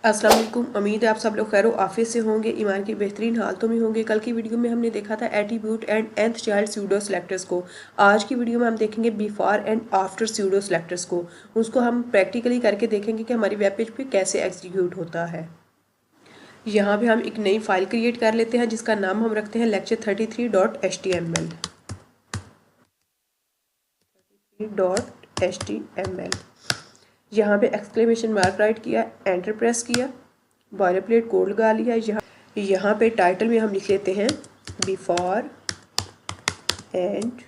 अस्सलाम वालेकुम। उम्मीद है आप सब लोग खैर आफियत से होंगे, ईमान की बेहतरीन हालतों में होंगे। कल की वीडियो में हमने देखा था attribute and nth child pseudo selectors को। आज की वीडियो में हम देखेंगे before and after pseudo selectors को। उसको हम प्रैक्टिकली करके देखेंगे कि हमारी वेब पेज पे कैसे एग्जीक्यूट होता है। यहाँ पे हम एक नई फाइल क्रिएट कर लेते हैं जिसका नाम हम रखते हैं lecture33.html। यहाँ पे एक्सक्लेमेशन मार्क राइट किया, एंटर प्रेस किया, बॉयलर प्लेट कोड लगा लिया। यहाँ पे टाइटल में हम लिख लेते हैं before and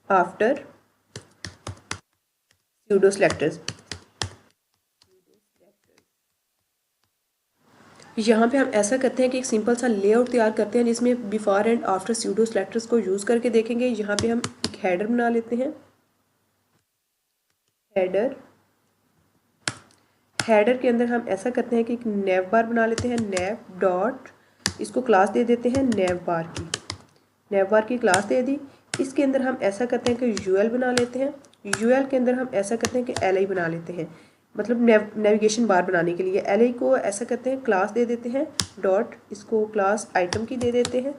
after pseudo selectors. यहाँ पे हम ऐसा करते हैं कि एक सिंपल सा लेआउट तैयार करते हैं जिसमें before and after pseudo selectors को यूज़ करके देखेंगे। यहाँ पे हम एक हेडर बना लेते हैं। हेडर के अंदर हम ऐसा करते हैं कि एक नेव बार बना लेते हैं। नेव डॉट, इसको क्लास दे देते हैं नेव बार की क्लास दे दी। इसके अंदर हम ऐसा करते हैं कि यूएल बना लेते हैं। यूएल के अंदर हम ऐसा करते हैं कि एलआई बना लेते हैं, मतलब नेविगेशन बार बनाने के लिए। एलआई को ऐसा करते हैं क्लास दे देते हैं डॉट, इसको क्लास आइटम की दे देते हैं।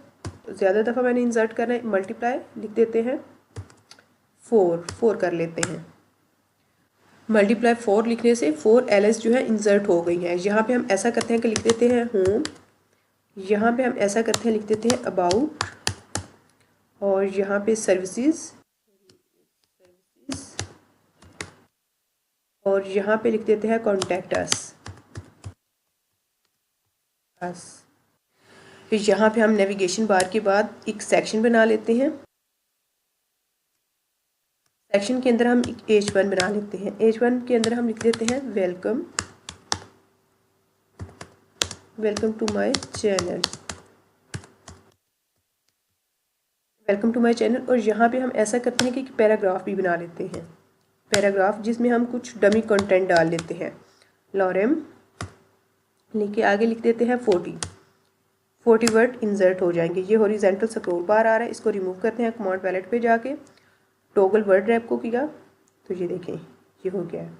ज़्यादा दफ़ा मैंने इंसर्ट करना है, मल्टीप्लाई लिख देते हैं 4 कर लेते हैं। मल्टीप्लाई 4 लिखने से 4 एलएस जो है इंसर्ट हो गई है। यहाँ पे हम ऐसा करते हैं कि लिख देते हैं होम। यहाँ पे हम ऐसा करते हैं लिख देते हैं अबाउट, और यहाँ पे सर्विसेज, और यहाँ पे लिख देते हैं कॉन्टैक्ट अस। यहाँ पे हम नेविगेशन बार के बाद एक सेक्शन बना लेते हैं। सेक्शन के अंदर हम एक H1 बना लेते हैं। H1 के अंदर हम लिख देते हैं welcome to my channel, welcome to my channel. और यहाँ पे हम ऐसा करते हैं कि एक पैराग्राफ भी बना लेते हैं, पैराग्राफ जिसमें हम कुछ डमी कंटेंट डाल लेते हैं। लॉरेम लिख के आगे लिख देते हैं 40 वर्ड इंसर्ट हो जाएंगे। ये हॉरिजॉन्टल स्क्रॉल बार आ रहा है, इसको रिमूव करते हैं। कमांड पैलेट पे जाके टॉगल वर्ड रैप को किया तो ये देखें ये हो गया है।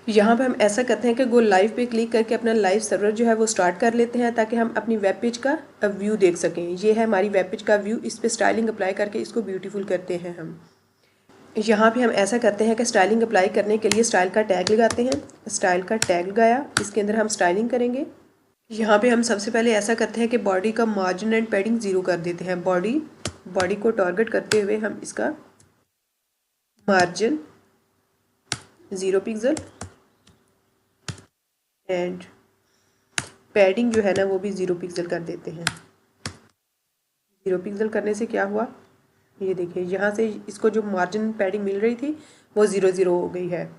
यहाँ पे हम ऐसा करते हैं कि गो लाइव पे क्लिक करके अपना लाइव सर्वर जो है वो स्टार्ट कर लेते हैं ताकि हम अपनी वेब पेज का व्यू देख सकें। ये है हमारी वेब पेज का व्यू। इस पे स्टाइलिंग अप्लाई करके इसको ब्यूटीफुल करते हैं हम। यहाँ पे हम ऐसा करते हैं कि स्टाइलिंग अप्लाई करने के लिए स्टाइल का टैग लगाते हैं। स्टाइल का टैग लगाया, इसके अंदर हम स्टाइलिंग करेंगे। यहाँ पे हम सबसे पहले ऐसा करते हैं कि बॉडी का मार्जिन एंड पैडिंग 0 कर देते हैं। बॉडी को टारगेट करते हुए हम इसका मार्जिन 0 पिक्सल एंड पैडिंग जो है ना वो भी 0 पिक्सल कर देते हैं। 0 पिक्सल करने से क्या हुआ, ये देखिए यहाँ से इसको जो मार्जिन पैडिंग मिल रही थी वो 0 हो गई है।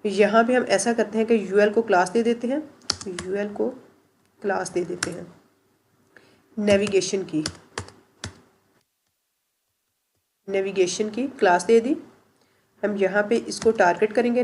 यहाँ पे हम ऐसा करते हैं कि यूएल को क्लास दे देते हैं। यूएल को क्लास दे देते हैं नेविगेशन की क्लास दे दी। हम यहाँ पे इसको टारगेट करेंगे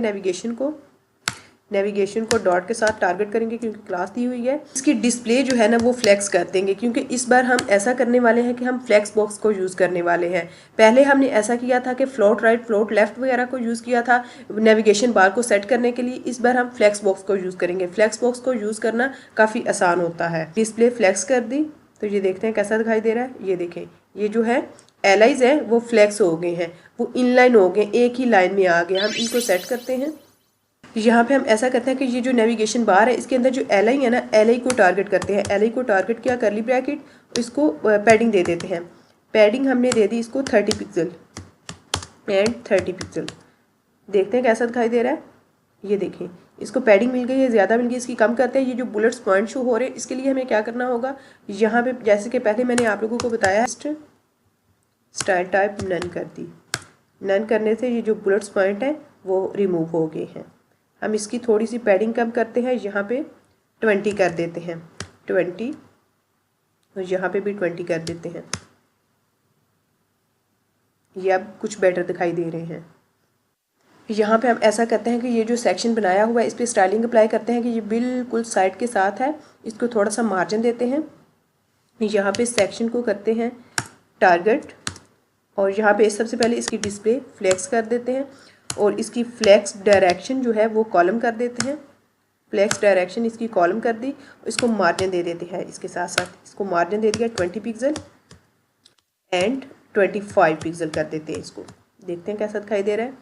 नेविगेशन को डॉट के साथ टारगेट करेंगे क्योंकि क्लास दी हुई है। इसकी डिस्प्ले जो है ना वो फ्लेक्स कर देंगे क्योंकि इस बार हम ऐसा करने वाले हैं कि हम फ्लेक्स बॉक्स को यूज़ करने वाले हैं। पहले हमने ऐसा किया था कि फ्लोट राइट फ्लोट लेफ्ट वगैरह को यूज़ किया था नेविगेशन बार को सेट करने के लिए। इस बार हम फ्लेक्स बॉक्स को यूज़ करेंगे। फ्लेक्स बॉक्स को यूज़ करना काफ़ी आसान होता है। डिस्प्ले फ्लेक्स कर दी तो ये देखते हैं कैसा दिखाई दे रहा है। ये देखें ये जो है एलाइज है वो फ्लेक्स हो गए हैं, वो इनलाइन हो गए, एक ही लाइन में आ गए। हम इनको सेट करते हैं। यहाँ पे हम ऐसा करते हैं कि ये जो नेविगेशन बार है इसके अंदर जो एलआई है ना, एलआई को टारगेट करते हैं। एलआई को टारगेट किया, करली ब्रैकेट, इसको पैडिंग दे देते हैं। पैडिंग हमने दे दी इसको 30 पिक्सल एंड 30 पिक्सल। देखते हैं कैसा दिखाई दे रहा है। ये देखें इसको पैडिंग मिल गई है, ज़्यादा मिल गई, इसकी कम करते हैं। ये जो बुलेट्स पॉइंट शो हो रहे हैं इसके लिए हमें क्या करना होगा, यहाँ पे जैसे कि पहले मैंने आप लोगों को बताया है स्टाइल टाइप नन कर दी। नन करने से ये जो बुलेट्स पॉइंट हैं वो रिमूव हो गए हैं। हम इसकी थोड़ी सी पैडिंग कम करते हैं, यहाँ पे 20 कर देते हैं 20, और यहाँ पे भी 20 कर देते हैं। ये अब कुछ बेटर दिखाई दे रहे हैं। यहाँ पे हम ऐसा करते हैं कि ये जो सेक्शन बनाया हुआ है इस पर स्टाइलिंग अप्लाई करते हैं कि ये बिल्कुल साइड के साथ है। इसको थोड़ा सा मार्जिन देते हैं। यहाँ पे सेक्शन को करते हैं टारगेट, और यहाँ पे सबसे पहले इसकी डिस्प्ले फ्लेक्स कर देते हैं और इसकी फ्लेक्स डायरेक्शन जो है वो कॉलम कर देते हैं। फ्लेक्स डायरेक्शन इसकी कॉलम कर दी, इसको मार्जिन दे देते हैं, इसके साथ साथ इसको मार्जिन दे दिया 20 पिक्सल एंड 25 पिक्सल कर देते हैं इसको। देखते हैं कैसा दिखाई दे रहा है।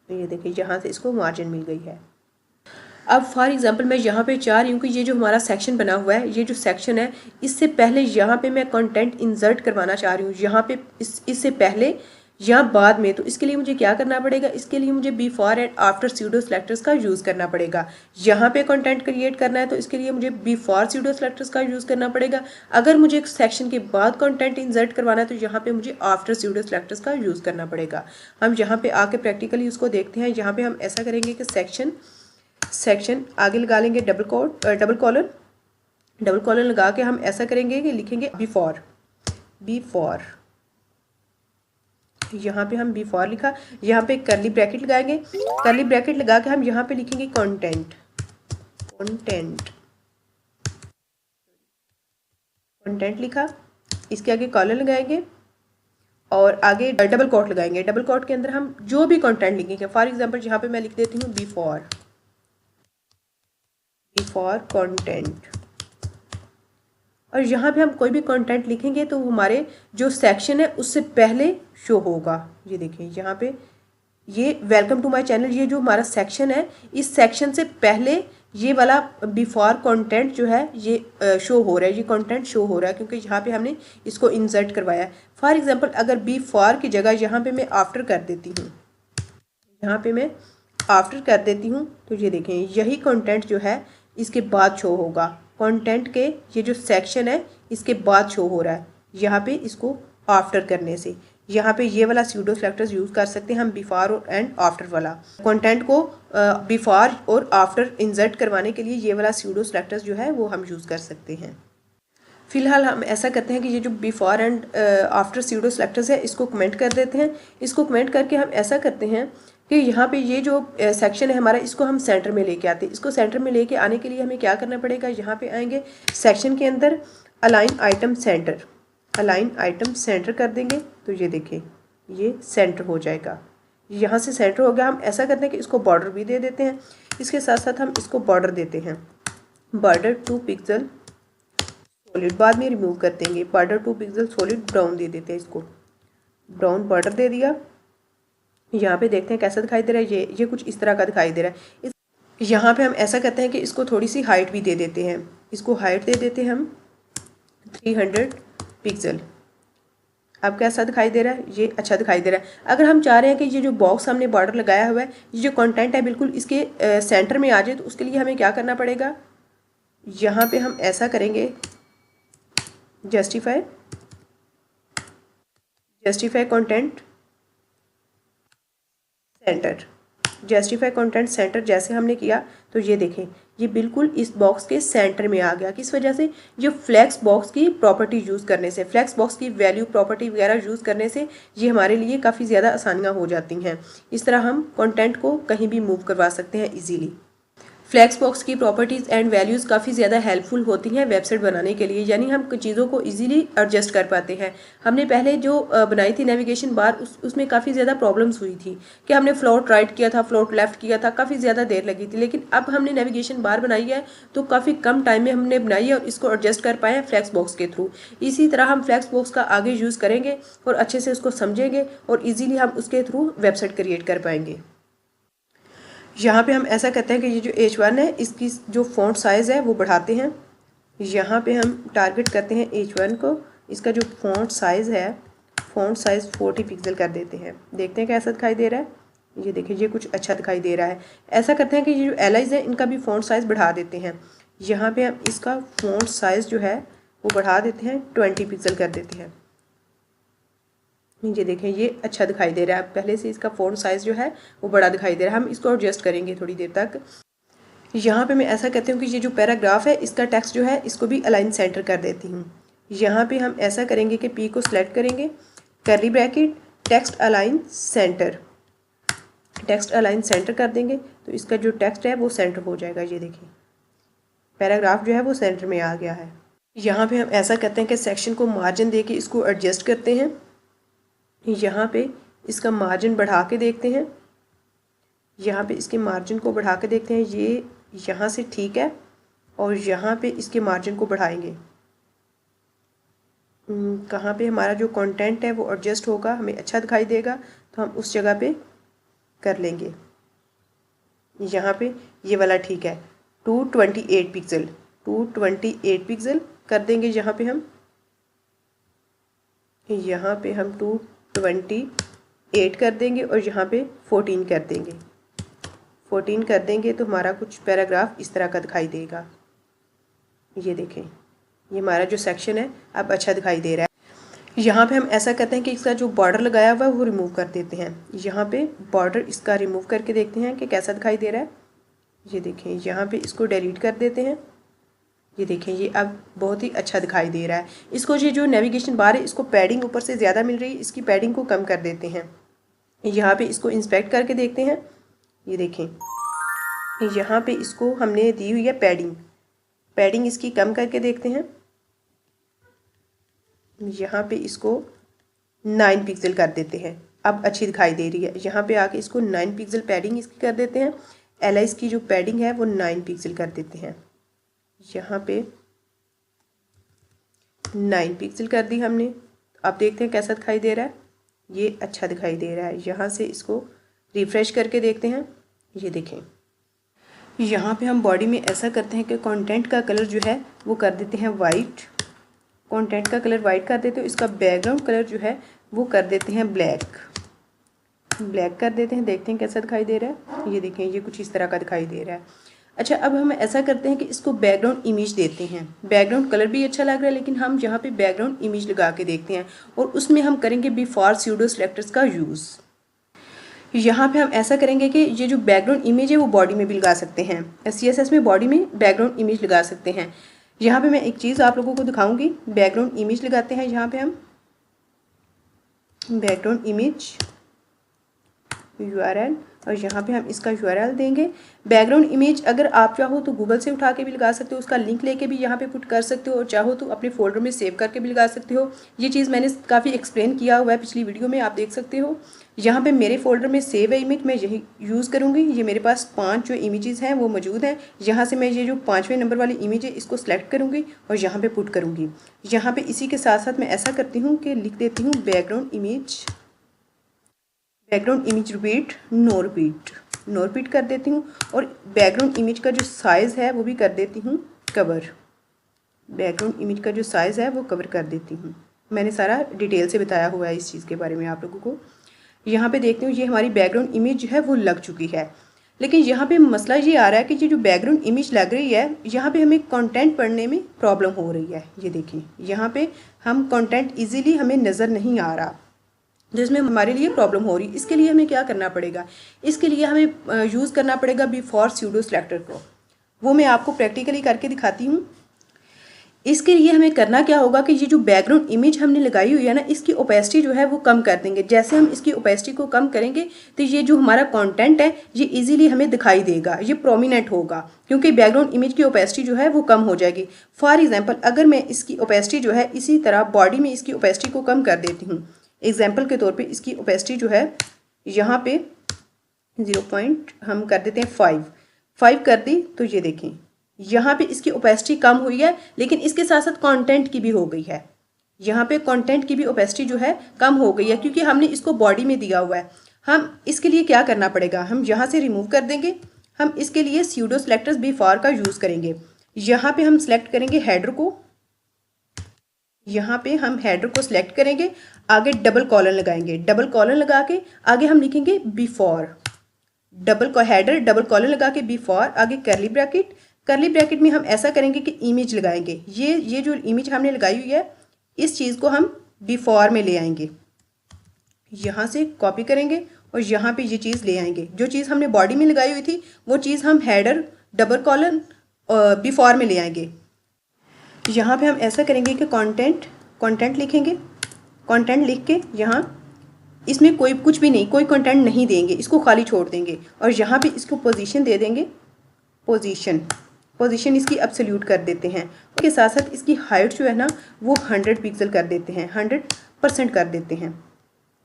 तो ये देखिए यहाँ से इसको मार्जिन मिल गई है। अब फॉर एग्जांपल मैं यहाँ पे चाह रही हूँ कि ये जो हमारा सेक्शन बना हुआ है, ये जो सेक्शन है, इससे पहले यहाँ पे मैं कंटेंट इंसर्ट करवाना चाह रही हूँ, यहाँ पे इससे पहले या बाद में। तो इसके लिए मुझे क्या करना पड़ेगा, इसके लिए मुझे before and after pseudo selectors का यूज़ करना पड़ेगा। यहाँ पे कंटेंट क्रिएट करना है तो इसके लिए मुझे बिफोर स्यूडो सेलेक्टर्स का यूज़ करना पड़ेगा। अगर मुझे एक सेक्शन के बाद कंटेंट इंसर्ट करवाना है तो यहाँ पे मुझे आफ्टर स्यूडो सेलेक्टर्स का यूज़ करना पड़ेगा। हम यहाँ पे आके प्रैक्टिकली उसको देखते हैं। यहाँ पे हम ऐसा करेंगे कि सेक्शन आगे लगा लेंगे डबल कॉलन लगा के हम ऐसा करेंगे कि लिखेंगे बिफोर। यहाँ पे हम बिफोर लिखा, यहाँ पे कर्ली ब्रैकेट लगाएंगे, कर्ली ब्रैकेट लगा के हम यहाँ पे लिखेंगे कंटेंट लिखा, इसके आगे कॉलन लगाएंगे और आगे डबल कोट लगाएंगे। डबल कोट के अंदर हम जो भी कंटेंट लिखेंगे, फॉर एग्जांपल यहाँ पे मैं लिख देती हूँ बिफोर कंटेंट, और यहाँ पे हम कोई भी कंटेंट लिखेंगे तो हमारे जो सेक्शन है उससे पहले शो होगा। ये देखिए यहाँ पे ये वेलकम टू माय चैनल, ये जो हमारा सेक्शन है, इस सेक्शन से पहले ये वाला बिफोर कंटेंट जो है ये शो हो रहा है, ये कंटेंट शो हो रहा है क्योंकि यहाँ पे हमने इसको इंसर्ट करवाया है। फॉर एग्जांपल अगर बिफोर की जगह यहाँ पे मैं आफ्टर कर देती हूँ, यहाँ पे मैं आफ्टर कर देती हूँ तो ये देखें यही कंटेंट जो है इसके बाद शो होगा। कंटेंट के ये जो सेक्शन है इसके बाद शो हो रहा है, यहाँ पे इसको आफ्टर करने से। यहाँ पे ये वाला स्यूडो सेलेक्टर्स यूज़ कर सकते हैं हम बिफोर एंड आफ्टर वाला। कंटेंट को बिफोर और आफ्टर इंसर्ट करवाने के लिए ये वाला स्यूडो सेलेक्टर्स जो है वो हम यूज़ कर सकते हैं। फिलहाल हम ऐसा करते हैं कि ये जो before and after pseudo selectors है इसको कमेंट कर देते हैं। इसको कमेंट करके हम ऐसा करते हैं कि यहाँ पे ये जो सेक्शन है हमारा, इसको हम सेंटर में लेके आते हैं। इसको सेंटर में लेके आने के लिए हमें क्या करना पड़ेगा, यहाँ पे आएंगे सेक्शन के अंदर अलाइन आइटम सेंटर कर देंगे तो ये देखें ये सेंटर हो जाएगा। यहाँ से सेंटर हो गया। हम ऐसा करते हैं कि इसको बॉर्डर भी दे देते हैं, इसके साथ साथ हम इसको बॉर्डर देते हैं, बॉर्डर 2 पिक्सल सॉलिड, बाद में रिमूव कर देंगे। बॉर्डर 2 पिक्सल सॉलिड ब्राउन दे देते हैं, इसको ब्राउन बॉर्डर दे दिया। यहाँ पे देखते हैं कैसा दिखाई दे रहा है, ये कुछ इस तरह का दिखाई दे रहा है। यहाँ पे हम ऐसा करते हैं कि इसको थोड़ी सी हाइट भी दे देते हैं, इसको हाइट दे देते हैं हम 300 पिक्सल। अब कैसा दिखाई दे रहा है, ये अच्छा दिखाई दे रहा है। अगर हम चाह रहे हैं कि ये जो बॉक्स हमने बॉर्डर लगाया हुआ है, ये जो कंटेंट है बिल्कुल इसके सेंटर में आ जाए, तो उसके लिए हमें क्या करना पड़ेगा, यहाँ पे हम ऐसा करेंगे justify content centre. Justify content centre जैसे हमने किया तो ये देखें ये बिल्कुल इस बॉक्स के सेंटर में आ गया। किस वजह से, ये फ्लेक्स बॉक्स की प्रॉपर्टी यूज़ करने से, फ्लेक्स बॉक्स की वैल्यू प्रॉपर्टी वगैरह यूज़ करने से ये हमारे लिए काफ़ी ज़्यादा आसानियाँ हो जाती हैं। इस तरह हम कंटेंट को कहीं भी मूव करवा सकते हैं इजीली। फ्लेक्स बॉक्स की प्रॉपर्टीज़ एंड वैल्यूज़ काफ़ी ज़्यादा हेल्पफुल होती हैं वेबसाइट बनाने के लिए, यानी हम चीज़ों को इजीली एडजस्ट कर पाते हैं। हमने पहले जो बनाई थी नेविगेशन बार, उसमें काफ़ी ज़्यादा प्रॉब्लम्स हुई थी कि हमने फ्लोट राइट किया था, फ्लोट लेफ़्ट किया था, काफ़ी ज़्यादा देर लगी थी। लेकिन अब हमने नेविगेशन बार बनाई है तो काफ़ी कम टाइम में हमने बनाई है और इसको एडजस्ट कर पाए हैं फ्लेक्स बॉक्स के थ्रू। इसी तरह हम फ्लेक्स बॉक्स का आगे यूज़ करेंगे और अच्छे से उसको समझेंगे और ईजीली हम उसके थ्रू वेबसाइट क्रिएट कर पाएंगे। यहाँ पे हम ऐसा करते हैं कि ये जो H1 है इसकी जो फ़ॉन्ट साइज़ है वो बढ़ाते हैं। यहाँ पे हम टारगेट करते हैं H1 को, इसका जो फ़ॉन्ट साइज़ है, फ़ॉन्ट साइज़ 40 पिक्सल कर देते हैं। देखते हैं कैसा दिखाई दे रहा है, ये देखिए ये कुछ अच्छा दिखाई दे रहा है। ऐसा करते हैं कि ये जो एलाइज है इनका भी फ़ॉन्ट साइज़ बढ़ा देते हैं। यहाँ पर हम इसका फ़ॉन्ट साइज़ जो है वो बढ़ा देते हैं, 20 पिक्सल कर देते हैं। ये देखें ये अच्छा दिखाई दे रहा है, पहले से इसका फ़ॉन्ट साइज़ जो है वो बड़ा दिखाई दे रहा है। हम इसको एडजस्ट करेंगे थोड़ी देर तक। यहाँ पे मैं ऐसा कहती हूँ कि ये जो पैराग्राफ है इसका टेक्स्ट जो है इसको भी अलाइन सेंटर कर देती हूँ। यहाँ पे हम ऐसा करेंगे कि पी को सिलेक्ट करेंगे, curly bracket, text align centre कर देंगे तो इसका जो टेक्स्ट है वो सेंटर हो जाएगा। ये देखिए पैराग्राफ जो है वो सेंटर में आ गया है। यहाँ पे हम ऐसा करते हैं कि सेक्शन को मार्जिन दे के इसको एडजस्ट करते हैं। यहाँ पे इसका मार्जिन बढ़ा के देखते हैं, यहाँ पे इसके मार्जिन को बढ़ा के देखते हैं। यहाँ से ठीक है, और यहाँ पे इसके मार्जिन को बढ़ाएंगे। कहाँ पे हमारा जो कंटेंट है वो एडजस्ट होगा, हमें अच्छा दिखाई देगा, तो हम उस जगह पे कर लेंगे। यहाँ पे ये वाला ठीक है, 228 पिक्सल, 228 पिक्सल कर देंगे। यहाँ पे हम 228 कर देंगे और यहाँ पे 14 कर देंगे। 14 कर देंगे तो हमारा कुछ पैराग्राफ इस तरह का दिखाई देगा। ये देखें, ये हमारा जो सेक्शन है अब अच्छा दिखाई दे रहा है। यहाँ पे हम ऐसा करते हैं कि इसका जो बॉर्डर लगाया हुआ है वो रिमूव कर देते हैं। यहाँ पे बॉर्डर इसका रिमूव करके देखते हैं कि कैसा दिखाई दे रहा है। ये देखें, यहाँ पे इसको डिलीट कर देते हैं। ये देखें, ये अब बहुत ही अच्छा दिखाई दे रहा है। इसको ये जो नेविगेशन बार है इसको पैडिंग ऊपर से ज़्यादा मिल रही है, इसकी पैडिंग को कम कर देते हैं। यहाँ पे इसको इंस्पेक्ट करके देखते हैं। ये देखें, यहाँ पे इसको हमने दी हुई है पैडिंग इसकी कम करके देखते हैं। यहाँ पे इसको 9 पिक्सल कर देते हैं, अब अच्छी दिखाई दे रही है। यहाँ पे आके इसको 9 पिक्सल पैडिंग इसकी कर देते हैं। एलाइस की जो पैडिंग है वो 9 पिक्सल कर देते हैं। यहाँ पे 9 पिक्सल कर दी हमने। अब देखते हैं कैसा दिखाई दे रहा है। ये अच्छा दिखाई दे रहा है। यहाँ से इसको रिफ्रेश करके देखते हैं। ये देखें, यहाँ पे हम बॉडी में ऐसा करते हैं कि कंटेंट का कलर जो है वो कर देते हैं वाइट। कंटेंट का कलर वाइट कर देते हैं। इसका बैकग्राउंड कलर जो है वो कर देते हैं ब्लैक कर देते हैं। देखते हैं कैसा दिखाई दे रहा है। ये देखें, ये कुछ इस तरह का दिखाई दे रहा है। अच्छा, अब हम ऐसा करते हैं कि इसको बैकग्राउंड इमेज देते हैं। बैकग्राउंड कलर भी अच्छा लग रहा है, लेकिन हम यहाँ पे बैकग्राउंड इमेज लगा के देखते हैं और उसमें हम करेंगे बिफोर स्यूडो सेलेक्टर्स का यूज़। यहाँ पे हम ऐसा करेंगे कि ये जो बैकग्राउंड इमेज है वो बॉडी में भी लगा सकते हैं। CSS में बॉडी में बैकग्राउंड इमेज लगा सकते हैं। यहाँ पे मैं एक चीज़ आप लोगों को दिखाऊंगी। बैकग्राउंड इमेज लगाते हैं। यहाँ पे हम बैकग्राउंड इमेज URL, और यहाँ पे हम इसका URL देंगे। बैकग्राउंड इमेज अगर आप चाहो तो गूगल से उठा के भी लगा सकते हो, उसका लिंक लेके भी यहाँ पे पुट कर सकते हो, और चाहो तो अपने फोल्डर में सेव करके भी लगा सकते हो। ये चीज़ मैंने काफ़ी एक्सप्लेन किया हुआ है पिछली वीडियो में, आप देख सकते हो। यहाँ पे मेरे फोल्डर में सेव है इमेज, मैं यही यूज़ करूँगी। ये मेरे पास 5 जो इमेजेस हैं वो मौजूद हैं। यहाँ से मैं ये जो 5वें नंबर वाली इमेज है इसको सेलेक्ट करूँगी और यहाँ पे पुट करूँगी। यहाँ पे इसी के साथ साथ मैं ऐसा करती हूँ कि लिख देती हूँ background image repeat, no repeat कर देती हूँ। और बैकग्राउंड इमेज का जो साइज़ है वो भी कर देती हूँ कवर। बैकग्राउंड इमेज का जो साइज़ है वो कवर कर देती हूँ। मैंने सारा डिटेल से बताया हुआ है इस चीज़ के बारे में आप लोगों को। यहाँ पे देखती हूँ, ये हमारी बैकग्राउंड इमेज जो है वो लग चुकी है। लेकिन यहाँ पे मसला ये आ रहा है कि ये जो बैकग्राउंड इमेज लग रही है, यहाँ पे हमें कंटेंट पढ़ने में प्रॉब्लम हो रही है। ये देखिए, यहाँ पे हम कंटेंट ईजीली हमें नज़र नहीं आ रहा, जिसमें हमारे लिए प्रॉब्लम हो रही है। इसके लिए हमें क्या करना पड़ेगा? इसके लिए हमें यूज़ करना पड़ेगा बिफोर स्यूडो सेलेक्टर को। वो मैं आपको प्रैक्टिकली करके दिखाती हूँ। इसके लिए हमें करना क्या होगा कि ये जो बैकग्राउंड इमेज हमने लगाई हुई है ना, इसकी ओपेसिटी जो है वो कम कर देंगे। जैसे हम इसकी ओपेसिटी को कम करेंगे तो ये जो हमारा कंटेंट है ये इजीली हमें दिखाई देगा, ये प्रोमिनेंट होगा, क्योंकि बैकग्राउंड इमेज की ओपेसिटी जो है वो कम हो जाएगी। फॉर एग्जाम्पल, अगर मैं इसकी ओपेसिटी जो है इसी तरह बॉडी में इसकी ओपेसिटी को कम कर देती हूँ। एग्जाम्पल के तौर पे इसकी ओपेसिटी जो है यहाँ पे 0. हम कर देते हैं 5 कर दी, तो ये देखें यहाँ पे इसकी ओपेसिटी कम हुई है, लेकिन इसके साथ साथ कंटेंट की भी हो गई है। यहाँ पे कंटेंट की भी ओपेसिटी जो है कम हो गई है, क्योंकि हमने इसको बॉडी में दिया हुआ है। हम इसके लिए क्या करना पड़ेगा? हम यहाँ से रिमूव कर देंगे। हम इसके लिए स्यूडो सेलेक्टर्स बिफोर का यूज़ करेंगे। यहाँ पे हम सेलेक्ट करेंगे हेडर को। यहाँ पे हम हेडर को सिलेक्ट करेंगे, आगे डबल कॉलन लगाएंगे। डबल कॉलन लगा के आगे हम लिखेंगे बिफोर। हेडर डबल कॉलन लगा के बिफोर, आगे करली ब्रैकेट में हम ऐसा करेंगे कि इमेज लगाएंगे। ये जो इमेज हमने लगाई हुई है इस चीज़ को हम बिफोर में ले आएंगे। यहाँ से कॉपी करेंगे और यहाँ पे ये चीज़ ले आएंगे। जो चीज़ हमने बॉडी में लगाई हुई थी वो चीज़ हम हेडर डबल कॉलन बिफोर में ले आएंगे। यहाँ पे हम ऐसा करेंगे कि कंटेंट लिखेंगे। कंटेंट लिख के यहाँ इसमें कोई कुछ भी नहीं, कोई कंटेंट नहीं देंगे, इसको खाली छोड़ देंगे। और यहाँ पे इसको पोजीशन दे देंगे। पोजीशन इसकी एब्सोल्यूट कर देते हैं। उसके साथ साथ इसकी हाइट जो है ना वो 100 पिक्सल कर देते हैं, 100% कर देते हैं,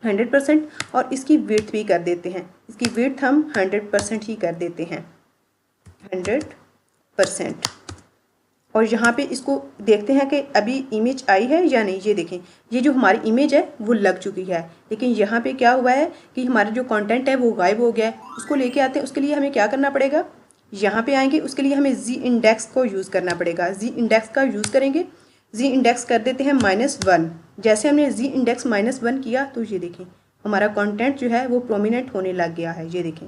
100%। और इसकी विड्थ भी कर देते हैं। इसकी विड्थ हम 100% ही कर देते हैं। 100%। और यहाँ पे इसको देखते हैं कि अभी इमेज आई है या नहीं। ये देखें, ये जो हमारी इमेज है वो लग चुकी है, लेकिन यहाँ पे क्या हुआ है कि हमारा जो कंटेंट है वो गायब हो गया है। उसको लेके आते हैं, उसके लिए हमें क्या करना पड़ेगा, यहाँ पे आएंगे, उसके लिए हमें जी इंडेक्स को यूज़ करना पड़ेगा। जी इंडेक्स का यूज़ करेंगे, जी इंडेक्स कर देते हैं -1। जैसे हमने जी इंडेक्स -1 किया तो ये देखें हमारा कंटेंट जो है वो प्रोमिनेंट होने लग गया है। ये देखें।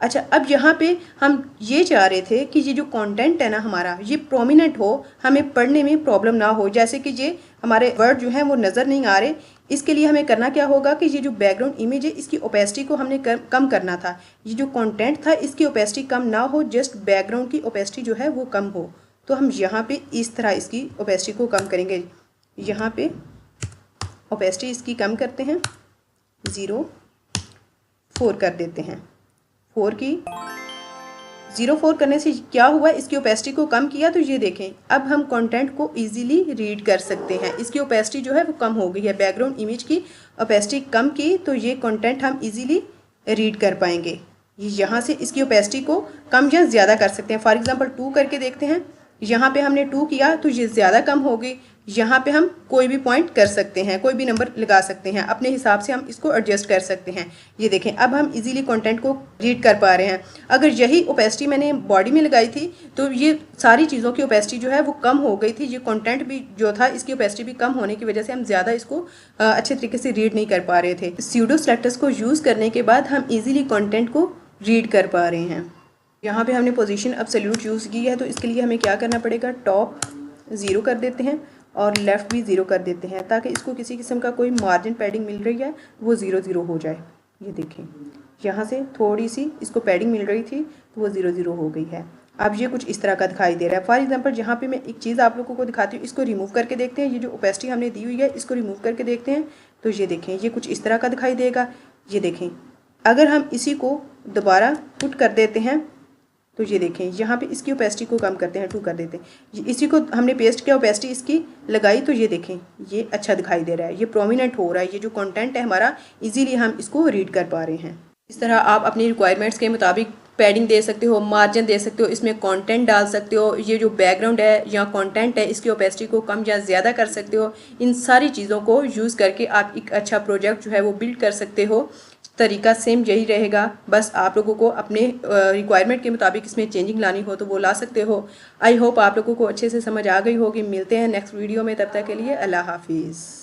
अच्छा, अब यहाँ पे हम ये चाह रहे थे कि ये जो कंटेंट है ना हमारा, ये प्रोमिनेंट हो, हमें पढ़ने में प्रॉब्लम ना हो, जैसे कि ये हमारे वर्ड जो हैं वो नज़र नहीं आ रहे। इसके लिए हमें करना क्या होगा कि ये जो बैकग्राउंड इमेज है इसकी ओपेसिटी को हमने कम करना था। ये जो कंटेंट था इसकी ओपेसिटी कम ना हो, जस्ट बैकग्राउंड की ओपेसिटी जो है वो कम हो। तो हम यहाँ पे इस तरह इसकी ओपेसिटी को कम करेंगे। यहाँ पे ओपेसिटी इसकी कम करते हैं, 0.4 कर देते हैं। 4 की 0.4 करने से क्या हुआ, इसकी ओपेसिटी को कम किया तो ये देखें अब हम कंटेंट को इजीली रीड कर सकते हैं। इसकी ओपेसिटी जो है वो कम हो गई है। बैकग्राउंड इमेज की ओपेसिटी कम की तो ये कंटेंट हम इजीली रीड कर पाएंगे। यहाँ से इसकी ओपेसिटी को कम या ज़्यादा कर सकते हैं। फॉर एग्जांपल 2 करके देखते हैं। यहाँ पे हमने 2 किया तो ये ज़्यादा कम हो गई। यहाँ पे हम कोई भी पॉइंट कर सकते हैं, कोई भी नंबर लगा सकते हैं, अपने हिसाब से हम इसको एडजस्ट कर सकते हैं। ये देखें अब हम इजीली कंटेंट को रीड कर पा रहे हैं। अगर यही ओपेसिटी मैंने बॉडी में लगाई थी तो ये सारी चीज़ों की ओपेसिटी जो है वो कम हो गई थी। ये कंटेंट भी जो था इसकी ओपेसिटी भी कम होने की वजह से हम ज़्यादा इसको अच्छे तरीके से रीड नहीं कर पा रहे थे। स्यूडो सेलेक्टर्स को यूज़ करने के बाद हम ईजिली कंटेंट को रीड कर पा रहे हैं। यहाँ पे हमने पोजीशन एब्सोल्यूट यूज़ की है तो इसके लिए हमें क्या करना पड़ेगा, टॉप 0 कर देते हैं और लेफ़्ट भी 0 कर देते हैं, ताकि इसको किसी किस्म का कोई मार्जिन पैडिंग मिल रही है वो 0 हो जाए। ये देखें यहाँ से थोड़ी सी इसको पैडिंग मिल रही थी तो वो 0 हो गई है। अब ये कुछ इस तरह का दिखाई दे रहा है। फॉर एग्जांपल यहाँ पे मैं एक चीज़ आप लोगों को दिखाती हूँ, इसको रिमूव करके देखते हैं। ये जो ओपेसिटी हमने दी हुई है इसको रिमूव करके देखते हैं तो ये देखें ये कुछ इस तरह का दिखाई देगा। ये देखें अगर हम इसी को दोबारा पुट कर देते हैं तो ये देखें यहाँ पे इसकी ओपेसिटी को कम करते हैं, 2 कर देते हैं। इसी को हमने पेस्ट किया, ओपेसिटी इसकी लगाई तो ये देखें ये अच्छा दिखाई दे रहा है, ये प्रोमिनेंट हो रहा है। ये जो कंटेंट है हमारा इजीली हम इसको रीड कर पा रहे हैं। इस तरह आप अपनी रिक्वायरमेंट्स के मुताबिक पैडिंग दे सकते हो, मार्जिन दे सकते हो, इसमें कंटेंट डाल सकते हो। ये जो बैकग्राउंड है या कंटेंट है इसकी ओपेसिटी को कम या ज़्यादा कर सकते हो। इन सारी चीज़ों को यूज़ करके आप एक अच्छा प्रोजेक्ट जो है वो बिल्ड कर सकते हो। तरीका सेम यही रहेगा, बस आप लोगों को अपने रिक्वायरमेंट के मुताबिक इसमें चेंजिंग लानी हो तो वो ला सकते हो। आई होप आप लोगों को अच्छे से समझ आ गई होगी। मिलते हैं नेक्स्ट वीडियो में, तब तक के लिए अल्लाह हाफिज़।